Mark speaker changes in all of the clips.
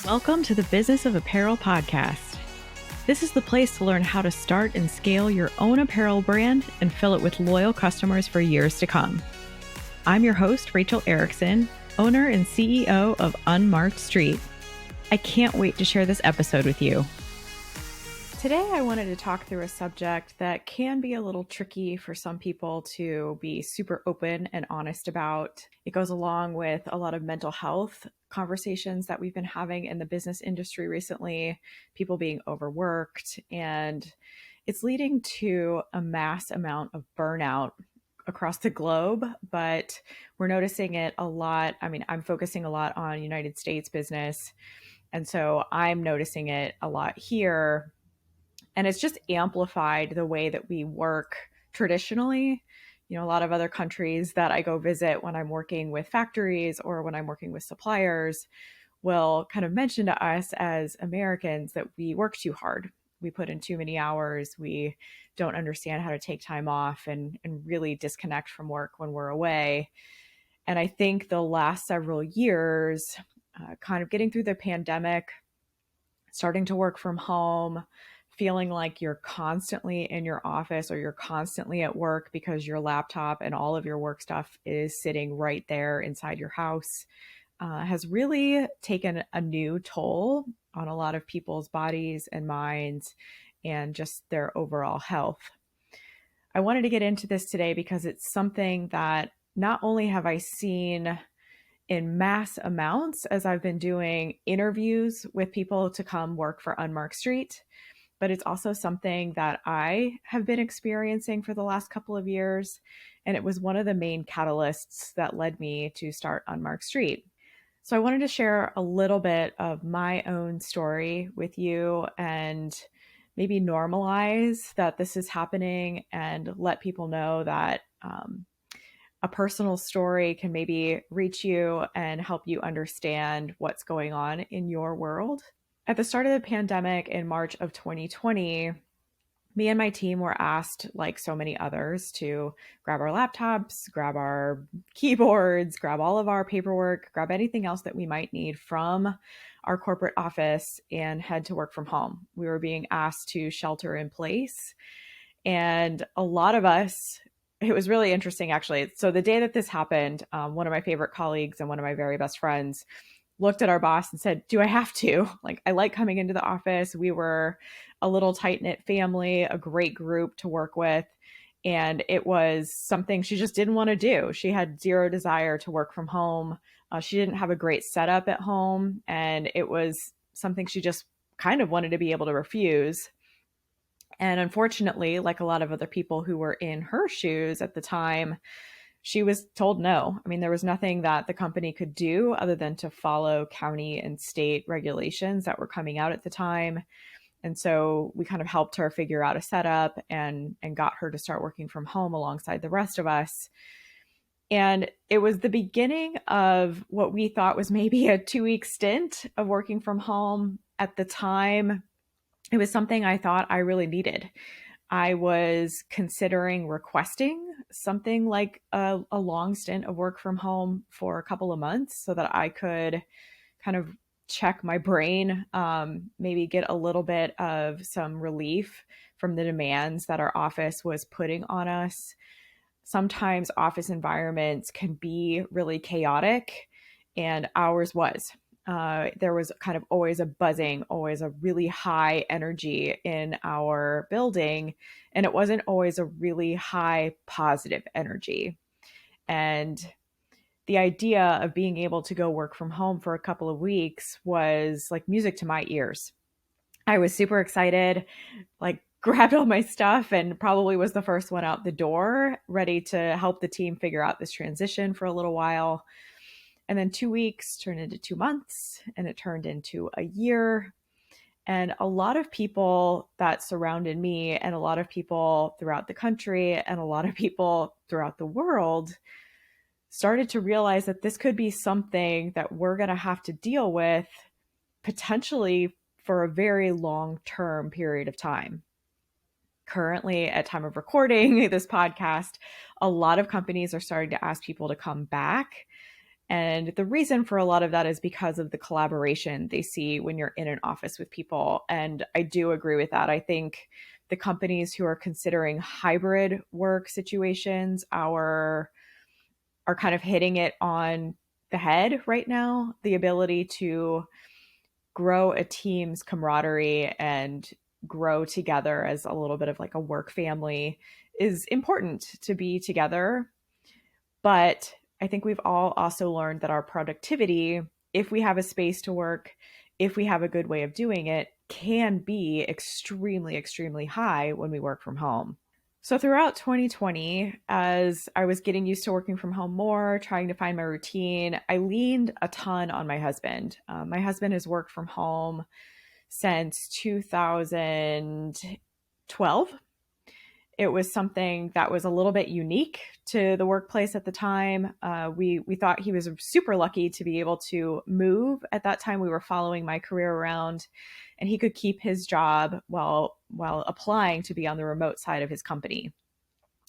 Speaker 1: Welcome to the Business of Apparel podcast. This is the place to learn how to start and scale your own apparel brand and fill it with loyal customers for years to come. I'm your host, Rachel Erickson, owner and CEO of Unmarked Street. I can't wait to share this episode with you. Today, I wanted to talk through a subject that can be a little tricky for some people to be super open and honest about. It goes along with a lot of mental health conversations that we've been having in the business industry recently, people being overworked, and it's leading to a mass amount of burnout across the globe, but we're noticing it a lot. I mean, I'm focusing a lot on United States business, and so I'm noticing it a lot here. And it's just amplified the way that we work traditionally. You know, a lot of other countries that I go visit when I'm working with factories or when I'm working with suppliers will kind of mention to us as Americans that we work too hard. We put in too many hours. We don't understand how to take time off and really disconnect from work when we're away. And I think the last several years, kind of getting through the pandemic, starting to work from home, feeling like you're constantly in your office or you're constantly at work because your laptop and all of your work stuff is sitting right there inside your house, has really taken a new toll on a lot of people's bodies and minds and just their overall health. I wanted to get into this today because it's something that not only have I seen in mass amounts as I've been doing interviews with people to come work for Unmarked Street, but it's also something that I have been experiencing for the last couple of years. And it was one of the main catalysts that led me to start Unmarked Street. So I wanted to share a little bit of my own story with you and maybe normalize that this is happening and let people know that a personal story can maybe reach you and help you understand what's going on in your world. At the start of the pandemic in March of 2020, me and my team were asked, like so many others, to grab our laptops, grab our keyboards, grab all of our paperwork, grab anything else that we might need from our corporate office and head to work from home. We were being asked to shelter in place. And a lot of us, it was really interesting, actually. So the day that this happened, one of my favorite colleagues and one of my very best friends looked at our boss and said, "Do I have to? Like, I like coming into the office." We were a little tight-knit family, a great group to work with. And it was something she just didn't want to do. She had zero desire to work from home. She didn't have a great setup at home. And it was something she just kind of wanted to be able to refuse. And unfortunately, like a lot of other people who were in her shoes at the time, she was told no. I mean, there was nothing that the company could do other than to follow county and state regulations that were coming out at the time. And so we kind of helped her figure out a setup and got her to start working from home alongside the rest of us. And it was the beginning of what we thought was maybe a 2-week stint of working from home. At the time, it was something I thought I really needed. I was considering requesting something like a long stint of work from home for a couple of months so that I could kind of check my brain, maybe get a little bit of some relief from the demands that our office was putting on us. Sometimes office environments can be really chaotic, and ours was. There was kind of always a buzzing, always a really high energy in our building. And it wasn't always a really high positive energy. And the idea of being able to go work from home for a couple of weeks was like music to my ears. I was super excited, like grabbed all my stuff and probably was the first one out the door, ready to help the team figure out this transition for a little while. And then 2 weeks turned into 2 months, and it turned into a year. And a lot of people that surrounded me and a lot of people throughout the country and a lot of people throughout the world started to realize that this could be something that we're going to have to deal with potentially for a very long-term period of time. Currently, at time of recording this podcast, a lot of companies are starting to ask people to come back. And the reason for a lot of that is because of the collaboration they see when you're in an office with people. And I do agree with that. I think the companies who are considering hybrid work situations are kind of hitting it on the head right now. The ability to grow a team's camaraderie and grow together as a little bit of like a work family is important to be together. But I think we've all also learned that our productivity, if we have a space to work, if we have a good way of doing it, can be extremely, extremely high when we work from home. So throughout 2020, as I was getting used to working from home more, trying to find my routine, I leaned a ton on my husband. My husband has worked from home since 2012. It was something that was a little bit unique to the workplace at the time. We thought he was super lucky to be able to move. At that time, we were following my career around, and he could keep his job while applying to be on the remote side of his company.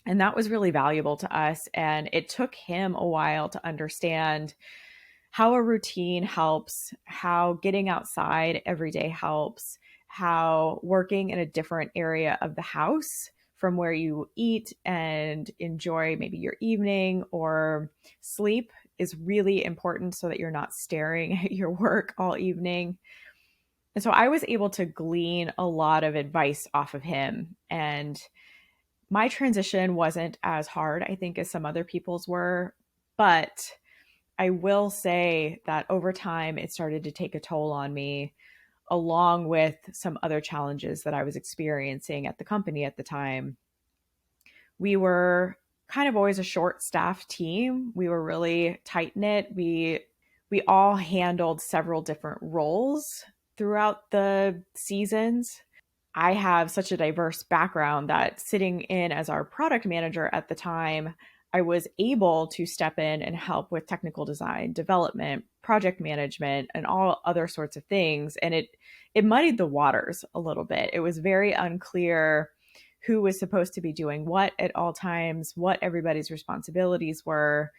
Speaker 1: And that was really valuable to us. And it took him a while to understand how a routine helps, how getting outside every day helps, how working in a different area of the house from where you eat and enjoy maybe your evening or sleep is really important so that you're not staring at your work all evening. And so I was able to glean a lot of advice off of him. And my transition wasn't as hard, I think, as some other people's were. But I will say that over time, it started to take a toll on me, along with some other challenges that I was experiencing at the company at the time. We were kind of always a short staffed team. We were really tight knit. We all handled several different roles throughout the seasons. I have such a diverse background that sitting in as our product manager at the time, I was able to step in and help with technical design, development, project management, and all other sorts of things. And it muddied the waters a little bit. It was very unclear who was supposed to be doing what at all times, what everybody's responsibilities were,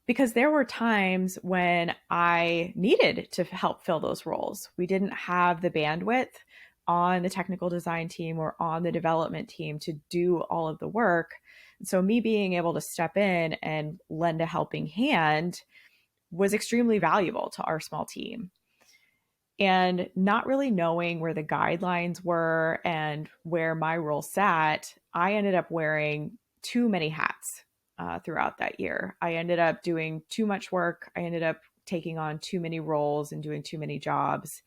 Speaker 1: because there were times when I needed to help fill those roles. We didn't have the bandwidth on the technical design team or on the development team to do all of the work. So me being able to step in and lend a helping hand was extremely valuable to our small team. And not really knowing where the guidelines were and where my role sat, I ended up wearing too many hats throughout that year. I ended up doing too much work. I ended up taking on too many roles and doing too many jobs.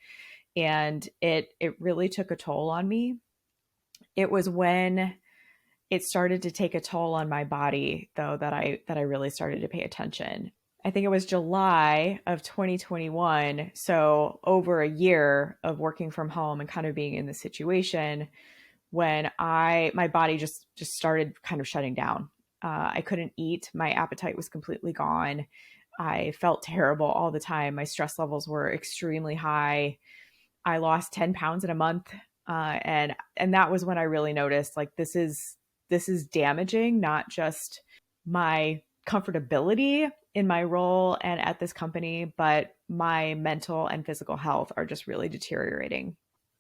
Speaker 1: And it really took a toll on me. It was when it started to take a toll on my body, though, that I really started to pay attention. I think it was July of 2021, so over a year of working from home and kind of being in the situation when my body just started kind of shutting down. I couldn't eat. My appetite was completely gone. I felt terrible all the time. My stress levels were extremely high. I lost 10 pounds in a month. And that was when I really noticed, like, this is damaging, not just my comfortability in my role and at this company, but my mental and physical health are just really deteriorating.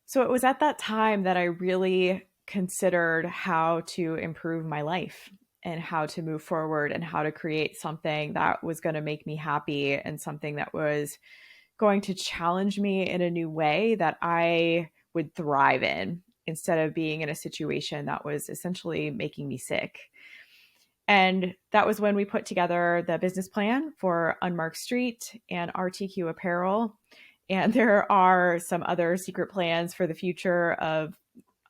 Speaker 1: So it was at that time that I really considered how to improve my life and how to move forward and how to create something that was going to make me happy and something that was going to challenge me in a new way that I would thrive in, instead of being in a situation that was essentially making me sick. And that was when we put together the business plan for Unmarked Street and RTQ Apparel. And there are some other secret plans for the future of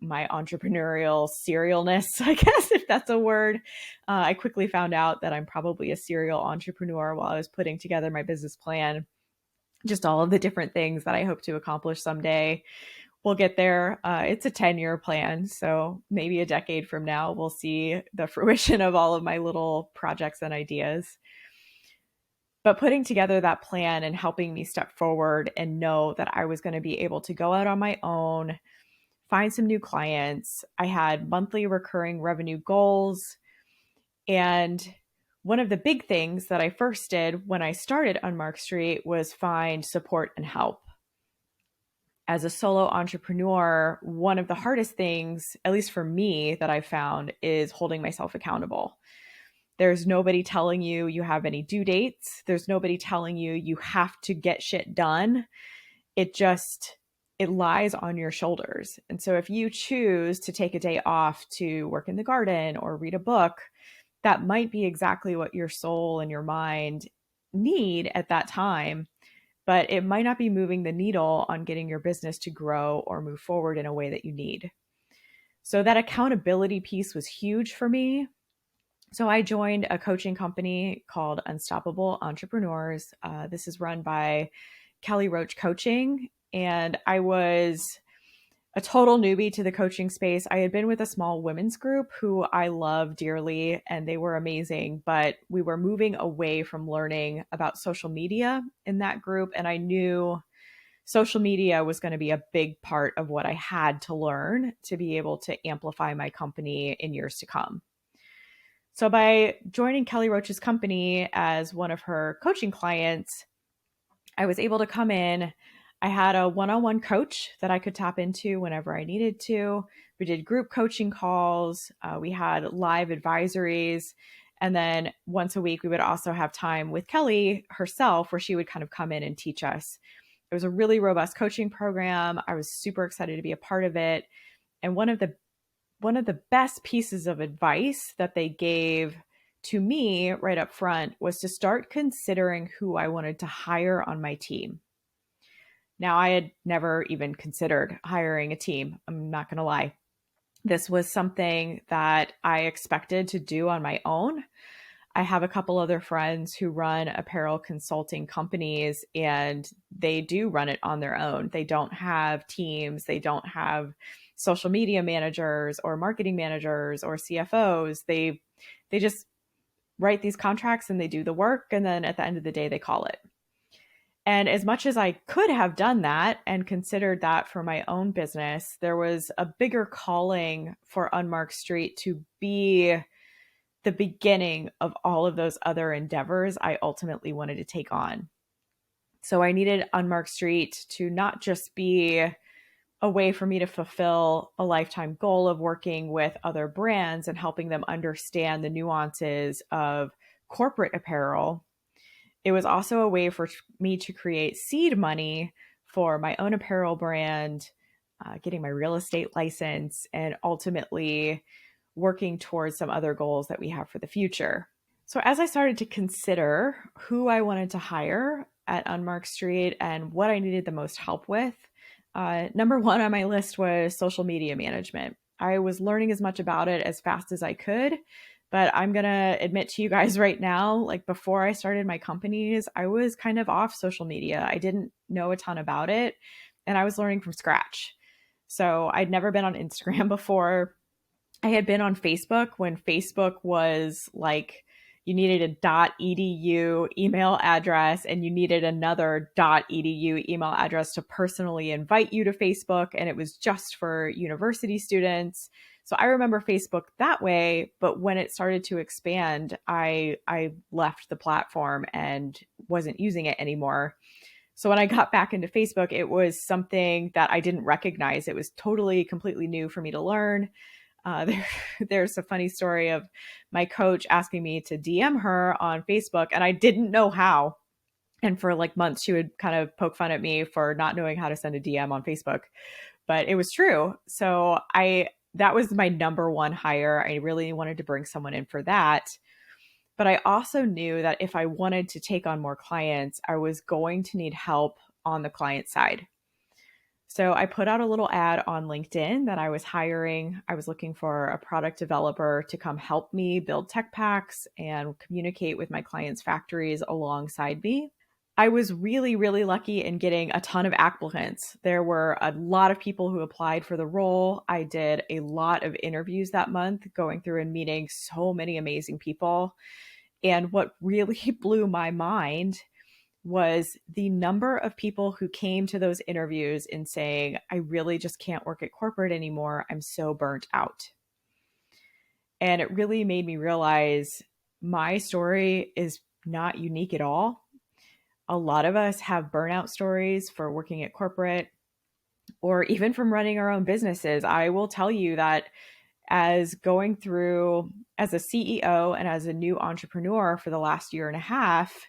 Speaker 1: my entrepreneurial serialness, I guess, if that's a word. I quickly found out that I'm probably a serial entrepreneur while I was putting together my business plan. Just all of the different things that I hope to accomplish someday. We'll get there. It's a 10-year plan. So maybe a decade from now, we'll see the fruition of all of my little projects and ideas. But putting together that plan and helping me step forward and know that I was going to be able to go out on my own, find some new clients. I had monthly recurring revenue goals. And one of the big things that I first did when I started Unmarked Street was find support and help. As a solo entrepreneur, one of the hardest things, at least for me, that I found is holding myself accountable. There's nobody telling you you have any due dates. There's nobody telling you you have to get shit done. It lies on your shoulders. And so if you choose to take a day off to work in the garden or read a book, that might be exactly what your soul and your mind need at that time, but it might not be moving the needle on getting your business to grow or move forward in a way that you need. So that accountability piece was huge for me. So I joined a coaching company called Unstoppable Entrepreneurs. This is run by Kelly Roach Coaching. And I was a total newbie to the coaching space. I had been with a small women's group who I love dearly, and they were amazing, but we were moving away from learning about social media in that group. And I knew social media was going to be a big part of what I had to learn to be able to amplify my company in years to come. So by joining Kelly Roach's company as one of her coaching clients, I was able to come in. I had a one-on-one coach that I could tap into whenever I needed to. We did group coaching calls. We had live advisories. And then once a week, we would also have time with Kelly herself where she would kind of come in and teach us. It was a really robust coaching program. I was super excited to be a part of it. And one of the best pieces of advice that they gave to me right up front was to start considering who I wanted to hire on my team. Now, I had never even considered hiring a team. I'm not going to lie. This was something that I expected to do on my own. I have a couple other friends who run apparel consulting companies, and they do run it on their own. They don't have teams. They don't have social media managers or marketing managers or CFOs. They just write these contracts and they do the work. And then at the end of the day, they call it. And as much as I could have done that and considered that for my own business, there was a bigger calling for Unmarked Street to be the beginning of all of those other endeavors I ultimately wanted to take on. So I needed Unmarked Street to not just be a way for me to fulfill a lifetime goal of working with other brands and helping them understand the nuances of corporate apparel. It was also a way for me to create seed money for my own apparel brand, getting my real estate license, and ultimately working towards some other goals that we have for the future. So as I started to consider who I wanted to hire at Unmarked Street and what I needed the most help with, number one on my list was social media management. I was learning as much about it as fast as I could. But I'm going to admit to you guys right now, like before I started my companies, I was kind of off social media. I didn't know a ton about it, and I was learning from scratch. So I'd never been on Instagram before. I had been on Facebook when Facebook was like, you needed a .edu email address and you needed another .edu email address to personally invite you to Facebook. And it was just for university students. So I remember Facebook that way, but when it started to expand, I left the platform and wasn't using it anymore. So when I got back into Facebook, it was something that I didn't recognize. It was totally, completely new for me to learn. There's a funny story of my coach asking me to DM her on Facebook, and I didn't know how. And for like months, she would kind of poke fun at me for not knowing how to send a DM on Facebook, but it was true. So that was my number one hire. I really wanted to bring someone in for that. But I also knew that if I wanted to take on more clients, I was going to need help on the client side. So I put out a little ad on LinkedIn that I was hiring. I was looking for a product developer to come help me build tech packs and communicate with my clients' factories alongside me. I was really, really lucky in getting a ton of applicants. There were a lot of people who applied for the role. I did a lot of interviews that month, going through and meeting so many amazing people. And what really blew my mind was the number of people who came to those interviews and saying, I really just can't work at corporate anymore. I'm so burnt out. And it really made me realize my story is not unique at all. A lot of us have burnout stories for working at corporate or even from running our own businesses. I will tell you that as going through as a CEO and as a new entrepreneur for the last year and a half,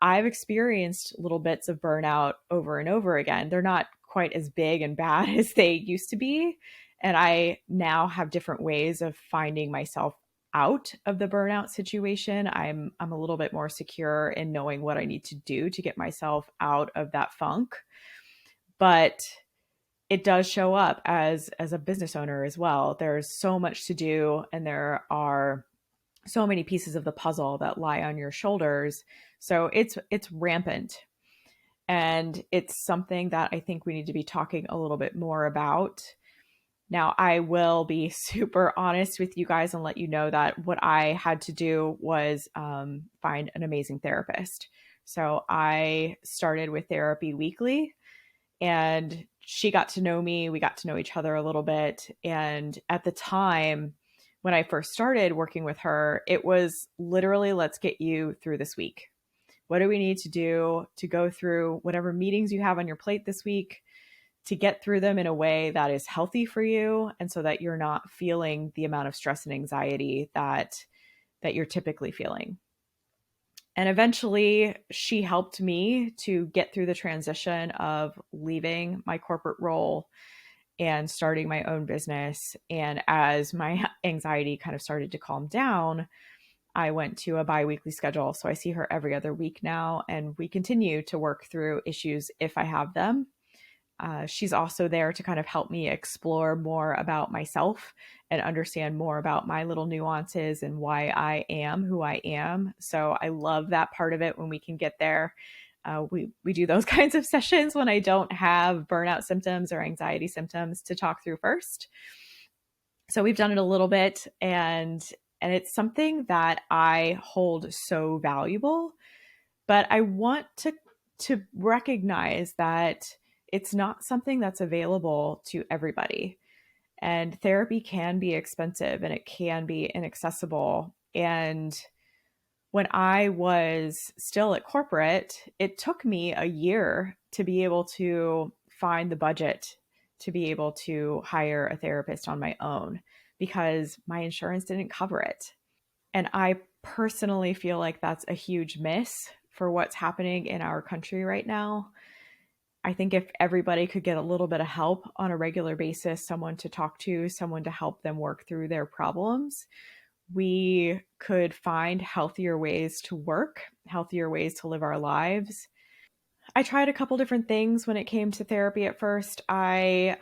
Speaker 1: I've experienced little bits of burnout over and over again. They're not quite as big and bad as they used to be. And I now have different ways of finding myself out of the burnout situation. I'm a little bit more secure in knowing what I need to do to get myself out of that funk. But it does show up as a business owner as well. There's so much to do, and there are so many pieces of the puzzle that lie on your shoulders. So it's rampant. And it's something that I think we need to be talking a little bit more about. Now, I will be super honest with you guys and let you know that what I had to do was find an amazing therapist. So I started with therapy weekly, and she got to know me. We got to know each other a little bit. And at the time, when I first started working with her, it was literally, let's get you through this week. What do we need to do to go through whatever meetings you have on your plate this week to get through them in a way that is healthy for you and so that you're not feeling the amount of stress and anxiety that you're typically feeling. And eventually, she helped me to get through the transition of leaving my corporate role and starting my own business. And as my anxiety kind of started to calm down, I went to a bi-weekly schedule. So I see her every other week now, and we continue to work through issues if I have them. She's also there to kind of help me explore more about myself and understand more about my little nuances and why I am who I am. So I love that part of it when we can get there. We do those kinds of sessions when I don't have burnout symptoms or anxiety symptoms to talk through first. So we've done it a little bit, and it's something that I hold so valuable. But I want to recognize that it's not something that's available to everybody. And therapy can be expensive and it can be inaccessible. And when I was still at corporate, it took me a year to be able to find the budget to be able to hire a therapist on my own because my insurance didn't cover it. And I personally feel like that's a huge miss for what's happening in our country right now. I think if everybody could get a little bit of help on a regular basis, someone to talk to, someone to help them work through their problems, we could find healthier ways to work, healthier ways to live our lives. I tried a couple different things when it came to therapy at first. I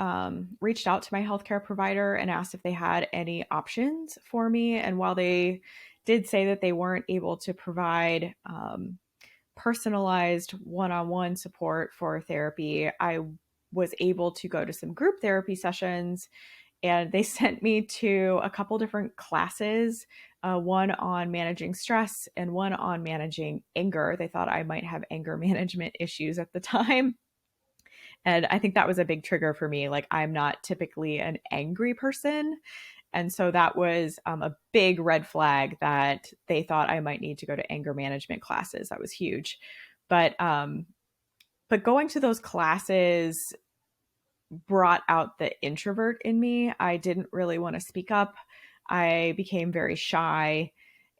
Speaker 1: reached out to my healthcare provider and asked if they had any options for me. And while they did say that they weren't able to provide personalized one-on-one support for therapy, I was able to go to some group therapy sessions, and they sent me to a couple different classes, one on managing stress and one on managing anger. They thought I might have anger management issues at the time. And I think that was a big trigger for me. Like, I'm not typically an angry person. And so that was a big red flag that they thought I might need to go to anger management classes. That was huge. But going to those classes brought out the introvert in me. I didn't really want to speak up. I became very shy,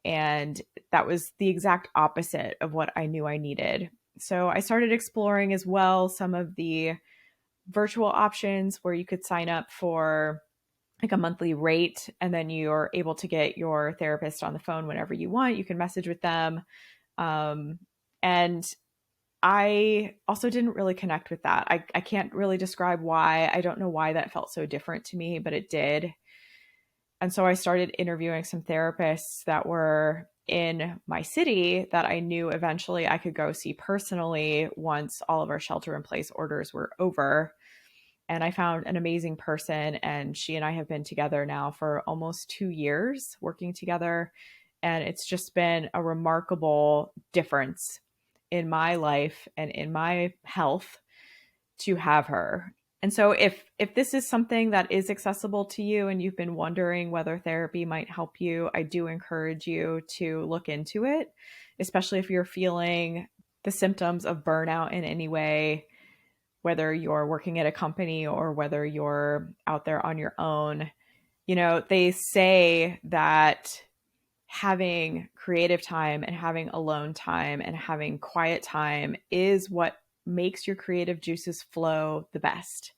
Speaker 1: and that was the exact opposite of what I knew I needed. So I started exploring as well some of the virtual options where you could sign up for like a monthly rate, and then you're able to get your therapist on the phone whenever you want. You can message with them. And I also didn't really connect with that. I can't really describe why. I don't know why that felt so different to me, but it did. And so I started interviewing some therapists that were in my city that I knew eventually I could go see personally once all of our shelter in place orders were over. And I found an amazing person, and she and I have been together now for almost 2 years working together. And it's just been a remarkable difference in my life and in my health to have her. And so if this is something that is accessible to you and you've been wondering whether therapy might help you, I do encourage you to look into it, especially if you're feeling the symptoms of burnout in any way, whether you're working at a company or whether you're out there on your own. You know, they say that having creative time and having alone time and having quiet time is what makes your creative juices flow the best.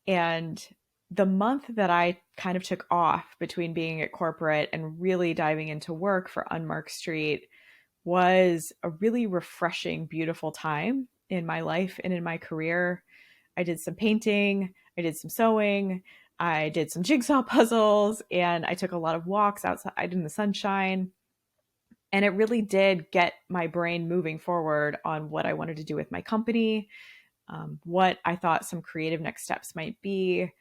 Speaker 1: And the month that I kind of took off between being at corporate and really diving into work for Unmarked Street was a really refreshing, beautiful time in my life and in my career. I did some painting, I did some sewing, I did some jigsaw puzzles, and I took a lot of walks outside in the sunshine. And it really did get my brain moving forward on what I wanted to do with my company, what I thought some creative next steps might be.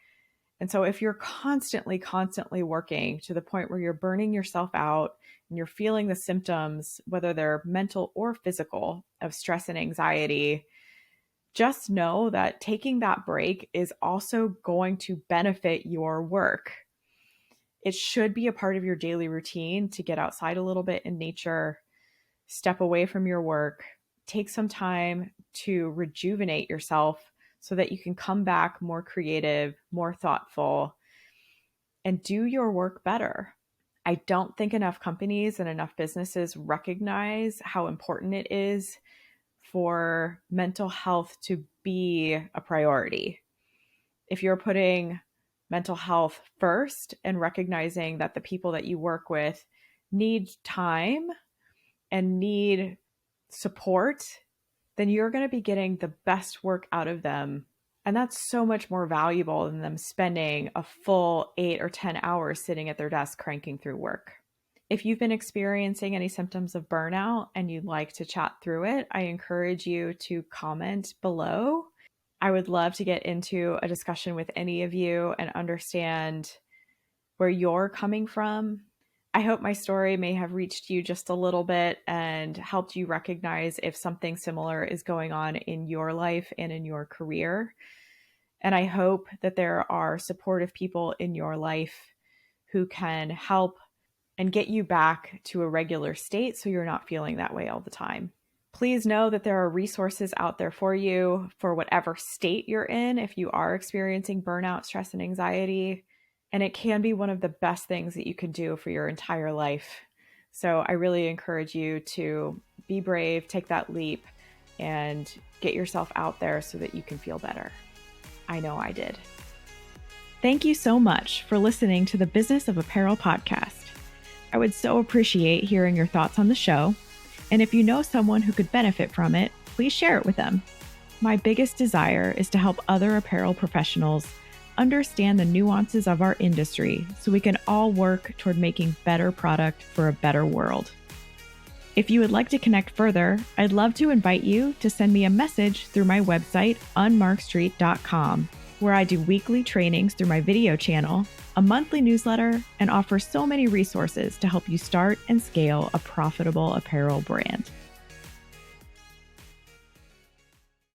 Speaker 1: And so if you're constantly working to the point where you're burning yourself out and you're feeling the symptoms, whether they're mental or physical, of stress and anxiety, just know that taking that break is also going to benefit your work. It should be a part of your daily routine to get outside a little bit in nature, step away from your work, take some time to rejuvenate yourself so that you can come back more creative, more thoughtful, and do your work better. I don't think enough companies and enough businesses recognize how important it is for mental health to be a priority. If you're putting mental health first and recognizing that the people that you work with need time and need support, then you're going to be getting the best work out of them. And that's so much more valuable than them spending a full 8 or 10 hours sitting at their desk cranking through work. If you've been experiencing any symptoms of burnout and you'd like to chat through it, I encourage you to comment below. I would love to get into a discussion with any of you and understand where you're coming from. I hope my story may have reached you just a little bit and helped you recognize if something similar is going on in your life and in your career. And I hope that there are supportive people in your life who can help and get you back to a regular state so you're not feeling that way all the time. Please know that there are resources out there for you for whatever state you're in if you are experiencing burnout, stress, and anxiety. And it can be one of the best things that you can do for your entire life. So I really encourage you to be brave, take that leap, and get yourself out there so that you can feel better. I know I did. Thank you so much for listening to the Business of Apparel podcast. I would so appreciate hearing your thoughts on the show. And if you know someone who could benefit from it, please share it with them. My biggest desire is to help other apparel professionals understand the nuances of our industry so we can all work toward making better product for a better world. If you would like to connect further, I'd love to invite you to send me a message through my website, unmarkedstreet.com, where I do weekly trainings through my video channel, a monthly newsletter, and offer so many resources to help you start and scale a profitable apparel brand.